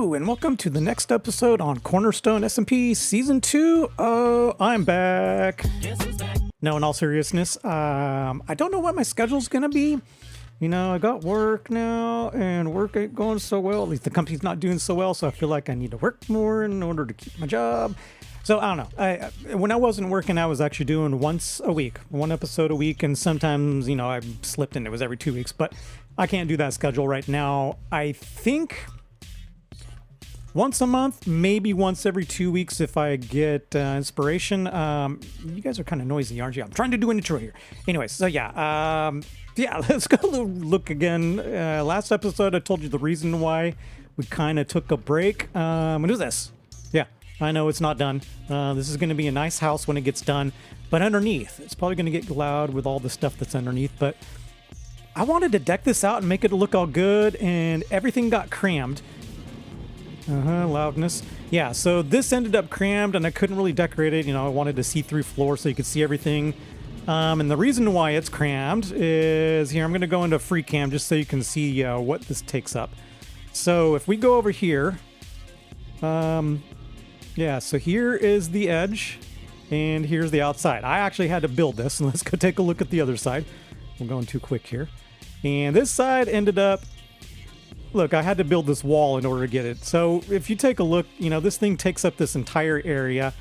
Hello, and welcome to the next episode on Cornerstone SMP Season 2. Oh, I'm back. No, in all seriousness, I don't know what my schedule's going to be. You know, I got work now, and work ain't going so well. At least the company's not doing so well, so I feel like I need to work more in order to keep my job. So, I don't know. When I wasn't working, I was actually doing once a week, one episode a week, and sometimes, you know, I slipped and it was every 2 weeks, but I can't do that schedule right now. I think once a month, maybe once every 2 weeks if I get inspiration. You guys are kind of noisy, aren't you? I'm trying to do an intro here. Anyways, so yeah, let's go look again. Last episode, I told you the reason why we kind of took a break. What is this? Yeah, I know it's not done. This is going to be a nice house when it gets done, but underneath, it's probably going to get loud with all the stuff that's underneath, but I wanted to deck this out and make it look all good, and everything got crammed. Loudness. Yeah, so this ended up crammed and I couldn't really decorate it. You know, I wanted a see-through floor so you could see everything. And the reason why it's crammed is here. I'm going to go into free cam just so you can see what this takes up. So if we go over here, yeah, so here is the edge and here's the outside. I actually had to build this, and let's go take a look at the other side. We're going too quick here. And this side ended up, look, I had to build this wall in order to get it. So if you take a look, you know, this thing takes up this entire area,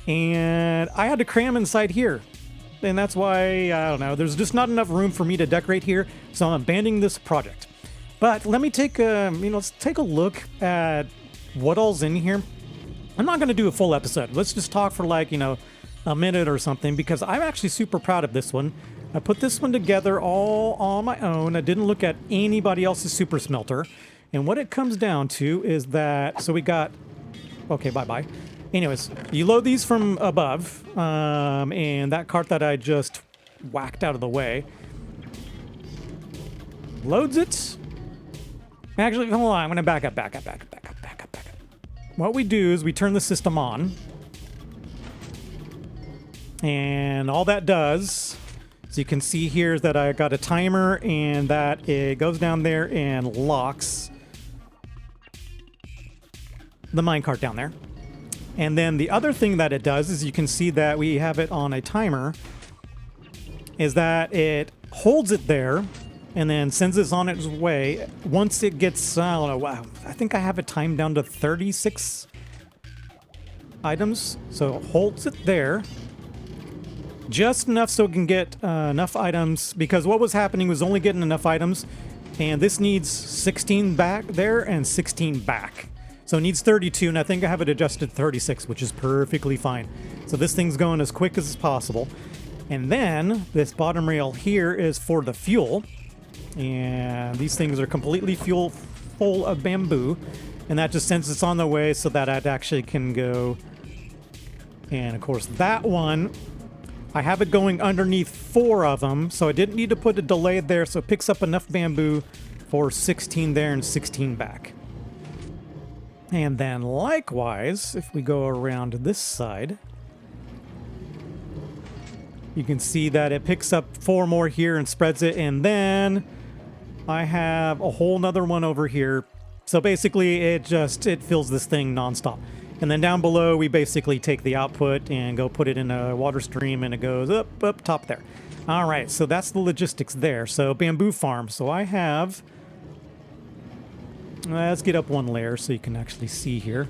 and I had to cram inside here. And that's why, I don't know, there's just not enough room for me to decorate here, so I'm abandoning this project. But let me take let's take a look at what all's in here. I'm not going to do a full episode. Let's just talk for like, you know, a minute or something, because I'm actually super proud of this one. I put this one together all on my own. I didn't look at anybody else's super smelter. And what it comes down to is that, so we got, okay, bye-bye. Anyways, you load these from above, and that cart that I just whacked out of the way loads it. Actually, hold on, I'm going to back up. What we do is we turn the system on, and all that does, as you can see here, is that I got a timer, and that it goes down there and locks the minecart down there. And then the other thing that it does is you can see that we have it on a timer, is that it holds it there and then sends this on its way. Once it gets, I don't know, wow, I think I have it timed down to 36 items. So it holds it there just enough so it can get enough items, because what was happening was only getting enough items, and this needs 16 back there and 16 back. So it needs 32, and I think I have it adjusted to 36, which is perfectly fine. So this thing's going as quick as possible. And then this bottom rail here is for the fuel, and these things are completely full of bamboo, and that just sends us on the way so that it actually can go. And of course that one, I have it going underneath 4 of them, so I didn't need to put a delay there, so it picks up enough bamboo for 16 there and 16 back. And then likewise, if we go around this side, you can see that it picks up 4 more here and spreads it, and then I have a whole nother one over here. So basically it fills this thing nonstop. And then down below, we basically take the output and go put it in a water stream, and it goes up top there. All right, so that's the logistics there. So bamboo farm. So I have, let's get up one layer so you can actually see here.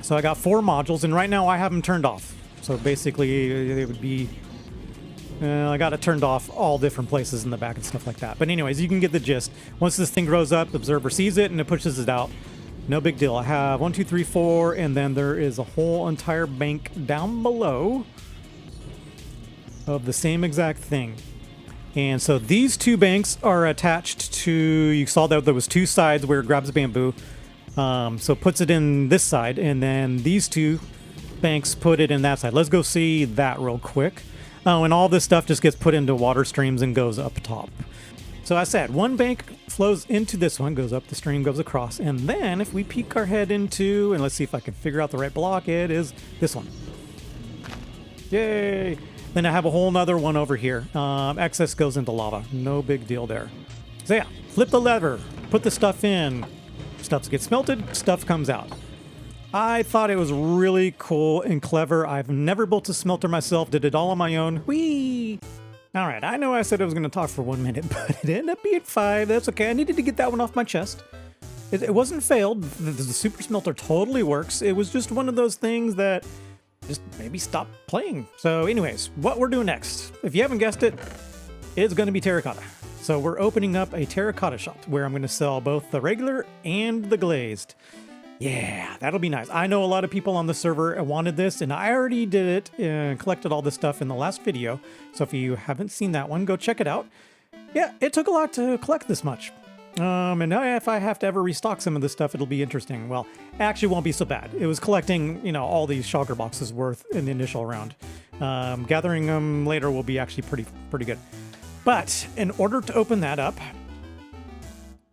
So I got 4 modules, and right now I have them turned off. So basically it would be, I got it turned off all different places in the back and stuff like that. But anyways, you can get the gist. Once this thing grows up, the observer sees it and it pushes it out. No big deal. I have 1, 2, 3, 4, and then there is a whole entire bank down below of the same exact thing. And so these 2 banks are attached to, you saw that there was 2 sides where it grabs bamboo. So it puts it in this side, and then these 2 banks put it in that side. Let's go see that real quick. Oh, and all this stuff just gets put into water streams and goes up top. So I said, 1 bank flows into this one, goes up the stream, goes across, and then if we peek our head into, and let's see if I can figure out the right block, it is this one. Yay! Then I have a whole nother one over here. Excess goes into lava. No big deal there. So yeah, flip the lever, put the stuff in, Stuff gets smelted, stuff comes out. I thought it was really cool and clever. I've never built a smelter myself, did it all on my own. Whee! All right, I know I said I was going to talk for 1 minute, but it ended up being 5. That's okay. I needed to get that one off my chest. It wasn't failed. The super smelter totally works. It was just one of those things that just maybe stop playing. So anyways, what we're doing next, if you haven't guessed it, it's going to be terracotta. So we're opening up a terracotta shop where I'm going to sell both the regular and the glazed. Yeah, that'll be nice. I know a lot of people on the server wanted this, and I already did it and collected all this stuff in the last video. So if you haven't seen that one, go check it out. Yeah, it took a lot to collect this much. And now if I have to ever restock some of this stuff, it'll be interesting. Well, it actually won't be so bad. It was collecting, you know, all these shulker boxes worth in the initial round. Gathering them later will be actually pretty good. But in order to open that up,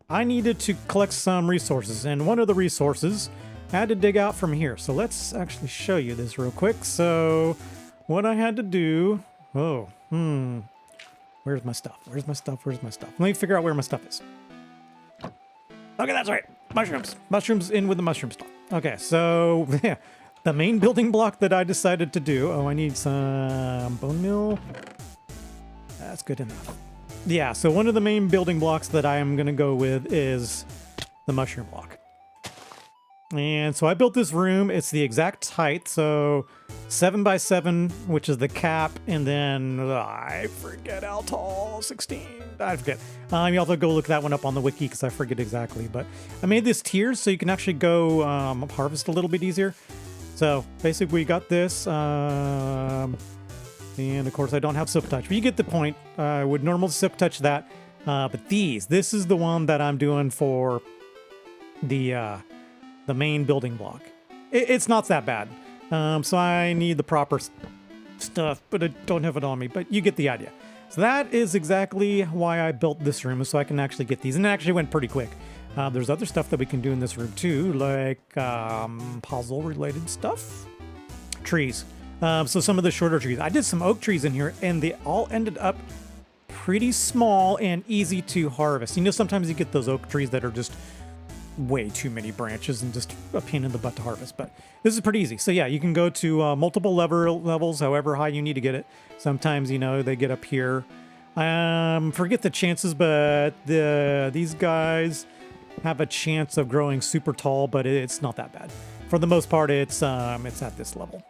I needed to collect some resources, and one of the resources I had to dig out from here. So let's actually show you this real quick. So what I had to do, where's my stuff? Where's my stuff? Where's my stuff? Let me figure out where my stuff is. Okay, that's right. Mushrooms. Mushrooms in with the mushroom stuff. Okay, so yeah, the main building block that I decided to do. Oh, I need some bone meal. That's good enough. Yeah, so one of the main building blocks that I am going to go with is the mushroom block. And so I built this room. It's the exact height, so 7 by 7, which is the cap, and then I forget how tall, 16. I forget. You have to go look that one up on the wiki because I forget exactly. But I made this tiers so you can actually go harvest a little bit easier. So basically, we got this. And of course, I don't have silk touch, but you get the point. I would normally silk touch that, but this is the one that I'm doing for the main building block. It's not that bad, so I need the proper stuff, but I don't have it on me. But you get the idea. So that is exactly why I built this room, so I can actually get these, and it actually went pretty quick. There's other stuff that we can do in this room too, like puzzle-related stuff, trees. So some of the shorter trees. I did some oak trees in here, and they all ended up pretty small and easy to harvest. You know, sometimes you get those oak trees that are just way too many branches and just a pain in the butt to harvest. But this is pretty easy. So yeah, you can go to multiple levels, however high you need to get it. Sometimes, you know, they get up here. Forget the chances, but these guys have a chance of growing super tall, but it's not that bad. For the most part, it's at this level.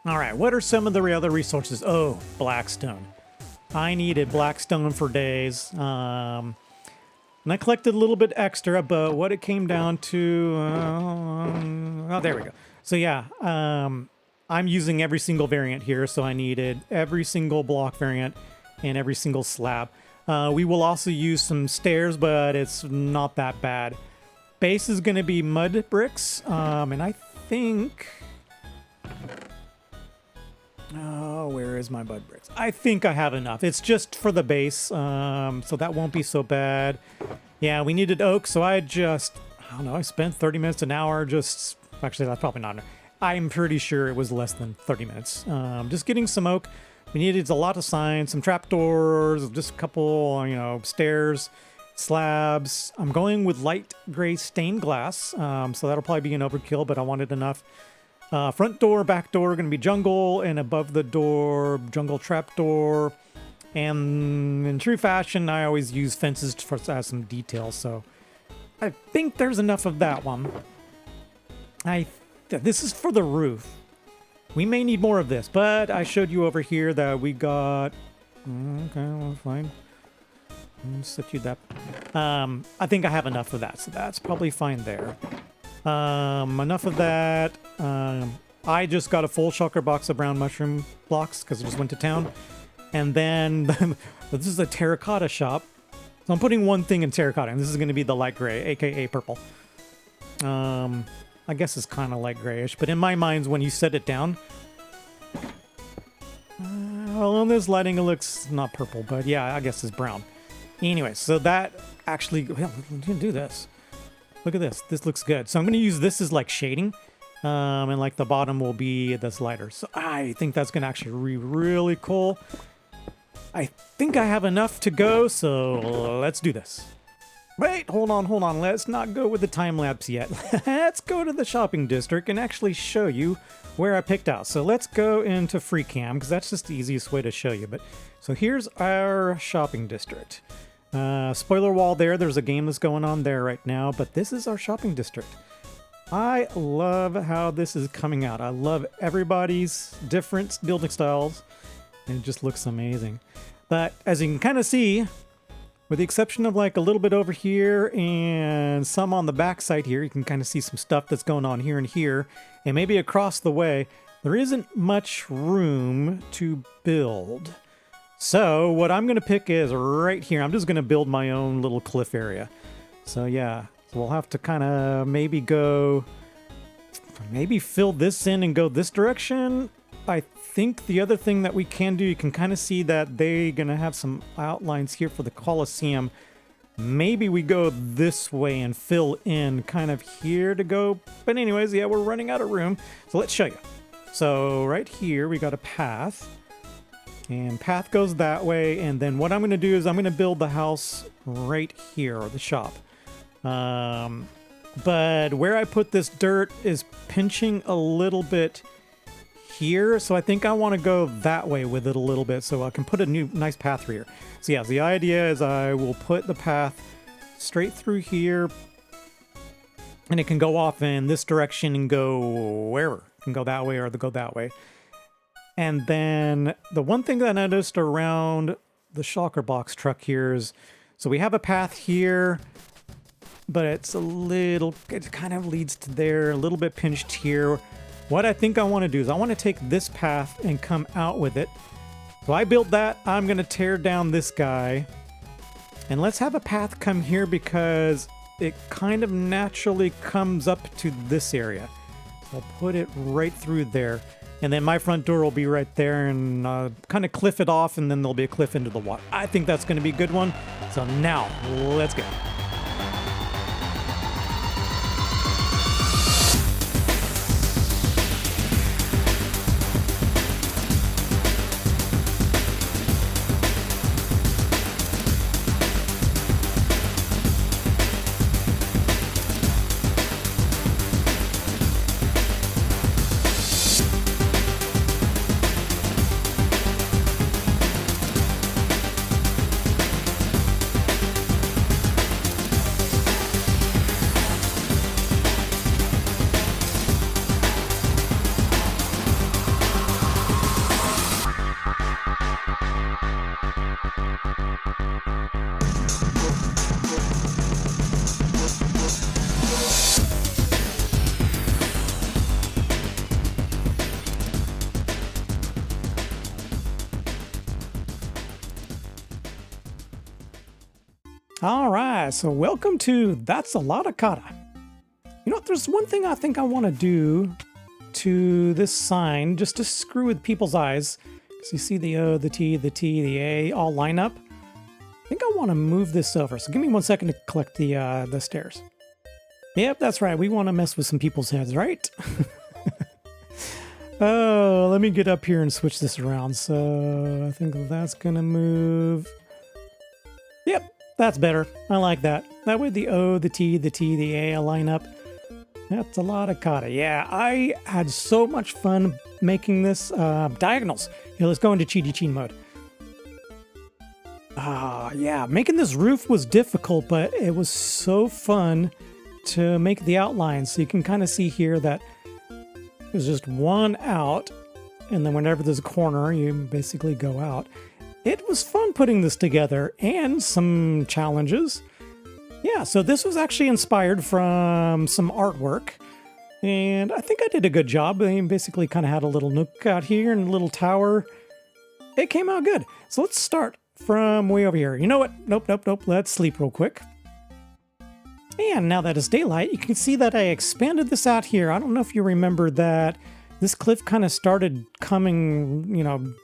All right, what are some of the other resources? Oh, blackstone. I needed blackstone for days. And I collected a little bit extra, but what it came down to... oh, there we go. So yeah, I'm using every single variant here, so I needed every single block variant and every single slab. We will also use some stairs, but it's not that bad. Base is going to be mud bricks, and I think... Oh, where is my mud bricks? I think I have enough. It's just for the base, so that won't be so bad. Yeah, we needed oak, so I don't know, I spent 30 minutes, an hour just... Actually, that's probably not enough. I'm pretty sure it was less than 30 minutes. Just getting some oak. We needed a lot of signs, some trapdoors, just a couple, you know, stairs, slabs. I'm going with light gray stained glass, so that'll probably be an overkill, but I wanted enough. Front door, back door, going to be jungle, and above the door, jungle trapdoor. And in true fashion, I always use fences for some detail, so I think there's enough of that one. This is for the roof. We may need more of this, but I showed you over here that we got... Okay, well, fine. Set you that. I think I have enough of that, so that's probably fine there. Enough of that. I just got a full shulker box of brown mushroom blocks because I just went to town. And then this is a terracotta shop. So I'm putting one thing in terracotta, and this is going to be the light gray, aka purple. I guess it's kind of light grayish, but in my mind, when you set it down, well, on this lighting, it looks not purple, but yeah, I guess it's brown. Anyway, so that actually, well, we can do this. Look at this. This looks good. So I'm going to use this as like shading, and like the bottom will be this lighter. So I think that's going to actually be really cool. I think I have enough to go, so let's do this. Wait, hold on. Let's not go with the time lapse yet. Let's go to the shopping district and actually show you where I picked out. So let's go into free cam because that's just the easiest way to show you. But so here's our shopping district. Spoiler wall there. There's a game that's going on there right now, but this is our shopping district. I love how this is coming out. I love everybody's different building styles. And it just looks amazing. But as you can kind of see, with the exception of like a little bit over here and some on the back side here, you can kind of see some stuff that's going on here and here. And maybe across the way, there isn't much room to build. So what I'm going to pick is right here. I'm just going to build my own little cliff area. So yeah, so we'll have to kind of maybe fill this in and go this direction. I think the other thing that we can do, you can kind of see that they're going to have some outlines here for the Colosseum. Maybe we go this way and fill in kind of here to go. But anyways, yeah, we're running out of room. So let's show you. So right here, we got a path. And path goes that way. And then what I'm going to do is I'm going to build the house right here, or the shop. But where I put this dirt is pinching a little bit here, so I think I want to go that way with it a little bit so I can put a nice path through here. So yeah, the idea is I will put the path straight through here, and it can go off in this direction and go wherever. It can go that way or go that way. And then the one thing that I noticed around the shulker box truck here is, so we have a path here, but it kind of leads to there, a little bit pinched here. What I think I want to do is I want to take this path and come out with it. So I built that. I'm going to tear down this guy. And let's have a path come here because it kind of naturally comes up to this area. So I'll put it right through there. And then my front door will be right there and kind of cliff it off, and then there'll be a cliff into the water. I think that's going to be a good one. So now, let's go. All right, so welcome to That's Alotta Cotta. You know, there's one thing I think I want to do to this sign just to screw with people's eyes. So you see the O, the T, the T, the A all line up. I think I want to move this over. So give me 1 second to collect the stairs. Yep, that's right. We want to mess with some people's heads, right? Oh, let me get up here and switch this around. So I think that's going to move. Yep. That's better. I like that. That way the O, the T, the A line up. That's Alotta Cotta. Yeah, I had so much fun making this. Diagonals. Here, let's go into cheaty cheat mode. Yeah, making this roof was difficult, but it was so fun to make the outlines. So you can kind of see here that there's just one out, and then whenever there's a corner, you basically go out. It was fun putting this together, and some challenges. Yeah, so this was actually inspired from some artwork, and I think I did a good job. I basically kind of had a little nook out here and a little tower. It came out good. So let's start from way over here. You know what? Nope. Let's sleep real quick. And now that it's daylight, you can see that I expanded this out here. I don't know if you remember that this cliff kind of started going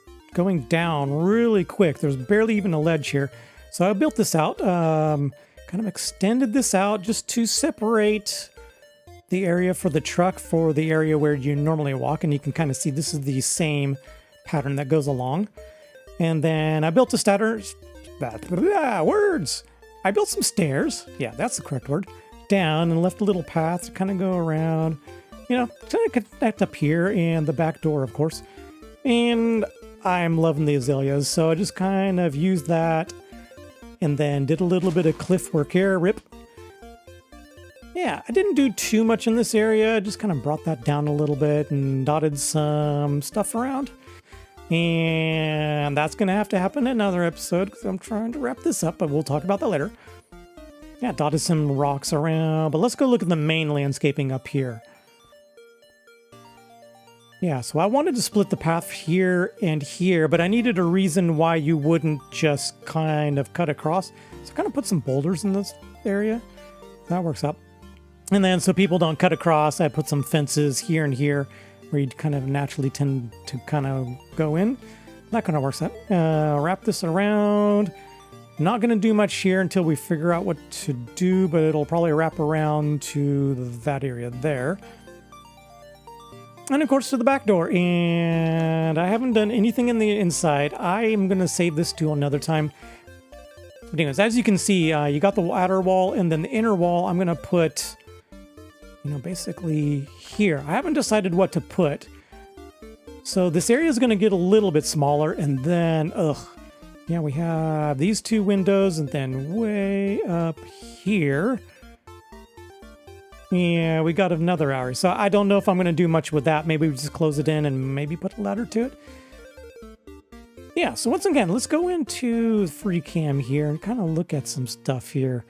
down really quick. There's barely even a ledge here. So I built this out, kind of extended this out just to separate the area for the truck for the area where you normally walk. And you can kind of see this is the same pattern that goes along. And then I built a I built some stairs. Yeah, that's the correct word. Down and left a little path to kind of go around, you know, to connect up here and the back door, of course. And I'm loving the azaleas, so I just kind of used that and then did a little bit of cliff work here. Rip. Yeah, I didn't do too much in this area. I just kind of brought that down a little bit and dotted some stuff around. And that's going to have to happen in another episode because I'm trying to wrap this up, but we'll talk about that later. Yeah, dotted some rocks around, but let's go look at the main landscaping up here. Yeah, so I wanted to split the path here and here, but I needed a reason why you wouldn't just kind of cut across. So I kind of put some boulders in this area. That works out. And then so people don't cut across, I put some fences here and here where you'd kind of naturally tend to kind of go in. That kind of works out. Wrap this around. Not going to do much here until we figure out what to do, but it'll probably wrap around to that area there. And of course to the back door. And I haven't done anything in the inside. I am going to save this to another time. But anyways, as you can see, you got the outer wall and then the inner wall I'm going to put, you know, basically here. I haven't decided what to put. So this area is going to get a little bit smaller and then, yeah, we have these two windows and then way up here. Yeah, we got another area. So I don't know if I'm going to do much with that. Maybe we just close it in and maybe put a ladder to it. Yeah, so once again, let's go into free cam here and kind of look at some stuff here.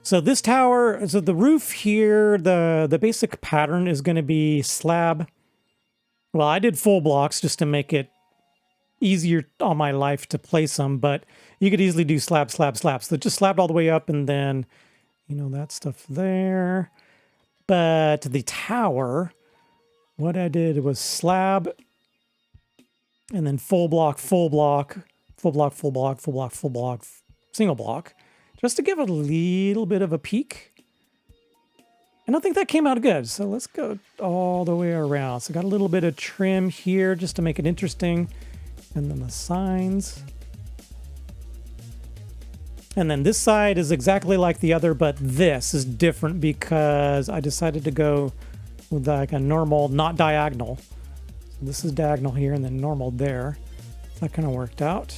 So this tower, so the roof here, the basic pattern is going to be slab. Well, I did full blocks just to make it easier on my life to place them, but you could easily do slab, slab, slab. So just slabbed all the way up and then, you know, that stuff there. But the tower, what I did was slab and then full block, full block, full block, full block, full block, full block, single block, just to give it a little bit of a peak. And I think that came out good. So let's go all the way around. So got a little bit of trim here just to make it interesting. And then the signs. And then this side is exactly like the other, but this is different because I decided to go with like a normal, not diagonal. So this is diagonal here and then normal there. So that kind of worked out.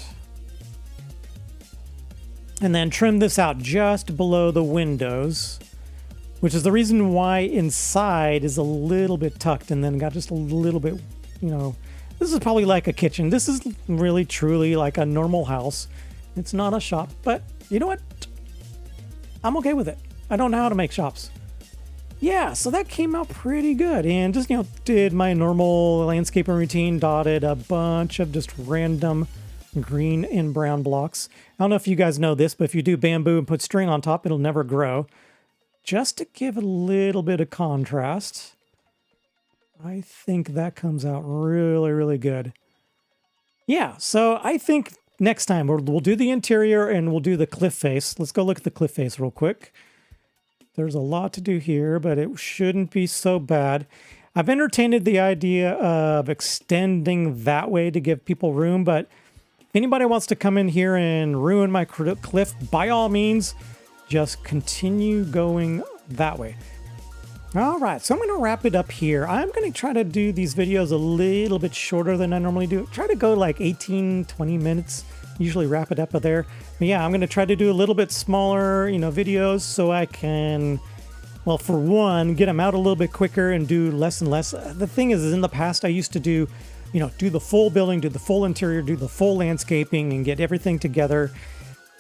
And then trim this out just below the windows, which is the reason why inside is a little bit tucked and then got just a little bit, you know, this is probably like a kitchen. This is really truly like a normal house. It's not a shop, but you know what? I'm okay with it. I don't know how to make shops. Yeah, so that came out pretty good. And just, you know, did my normal landscaping routine, dotted a bunch of just random green and brown blocks. I don't know if you guys know this, but if you do bamboo and put string on top, it'll never grow. Just to give it a little bit of contrast. I think that comes out really, really good. Yeah, so I think next time we'll do the interior and we'll do the cliff face. Let's go look at the cliff face real quick. There's a lot to do here, but it shouldn't be so bad. I've entertained the idea of extending that way to give people room, but if anybody wants to come in here and ruin my cliff, by all means, just continue going that way. All right, so I'm going to wrap it up here. I'm going to try to do these videos a little bit shorter than I normally do. Try to go like 18, 20 minutes. Usually wrap it up there. But yeah, I'm going to try to do a little bit smaller, you know, videos so I can, well, for one, get them out a little bit quicker and do less and less. The thing is in the past, I used to do, you know, do the full building, do the full interior, do the full landscaping and get everything together.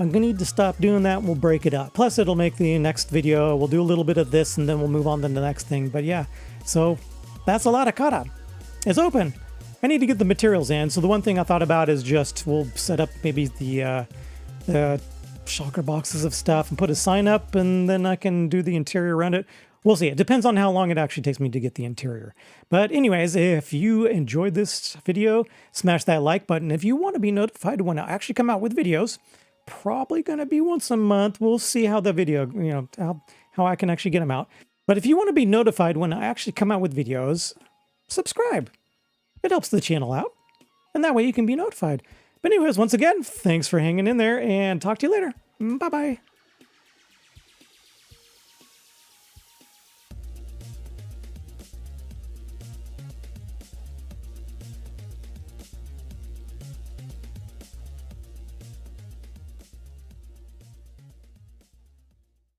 I'm going to need to stop doing that and we'll break it up. Plus, it'll make the next video. We'll do a little bit of this and then we'll move on to the next thing. But yeah, so that's Alotta Cotta. It's open. I need to get the materials in. So the one thing I thought about is just we'll set up maybe the shulker boxes of stuff and put a sign up and then I can do the interior around it. We'll see. It depends on how long it actually takes me to get the interior. But anyways, if you enjoyed this video, smash that like button. If you want to be notified when I actually come out with videos, probably going to be once a month. We'll see how the video, you know, how I can actually get them out. But if you want to be notified when I actually come out with videos, subscribe. It helps the channel out. And that way you can be notified. But anyways, once again, thanks for hanging in there and talk to you later. Bye-bye.